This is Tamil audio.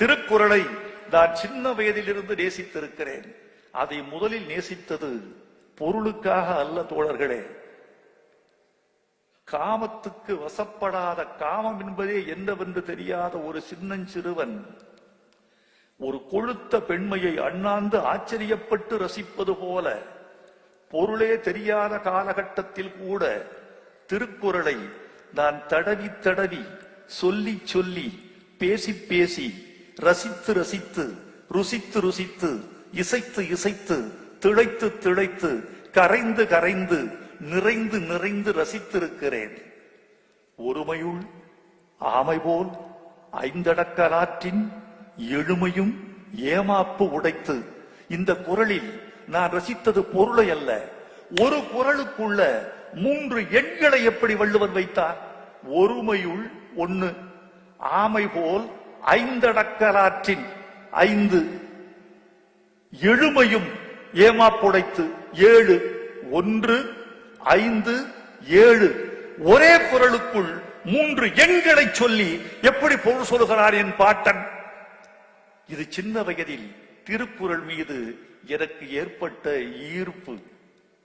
திருக்குறளை நான் சின்ன வயதிலிருந்து நேசித்திருக்கிறேன். அதை முதலில் நேசித்தது பொருளுக்காக அல்ல தோழர்களே. காமத்துக்கு வசப்படாத, காமம் என்பதே என்னவென்று தெரியாத ஒரு சின்னஞ்சிறுவன் ஒரு கொழுத்த பெண்மையை அண்ணாந்து ஆச்சரியப்பட்டு ரசிப்பது போல, பொருளே தெரியாத காலகட்டத்தில் கூட திருக்குறளை நான் தடவி தடவி, சொல்லி சொல்லி, பேசி பேசி, ரசித்து ரசித்து, ருசித்து ருசித்து, இசைத்து இசைத்து, திளைத்து திளைத்து, கரைந்து கரைந்து, நிறைந்து நிறைந்து ரசித்திருக்கிறேன். ஒருமையுள் ஆமை போல் ஐந்தடக்கலாற்றின் எழுமையும் ஏமாப்பு உடைத்து. இந்த குறளில் நான் ரசித்தது பொருளை அல்ல, ஒரு குறளுக்குள்ள 3 எண்களை எப்படி வள்ளுவன் வைத்தார்? ஒருமையுள் 1, ஆமை போல் ஐந்தடக்கலாற்றின் 5, எழுமையும் ஏமாப்புடைத்து 7, 1, 5, 7. ஒரே குறளுக்குள் 3 எண்களை சொல்லி எப்படி பொருள் சொல்கிறார் என் பாட்டன்? இது சின்ன வயதில் திருக்குறள் மீது எனக்கு ஏற்பட்ட ஈர்ப்பு.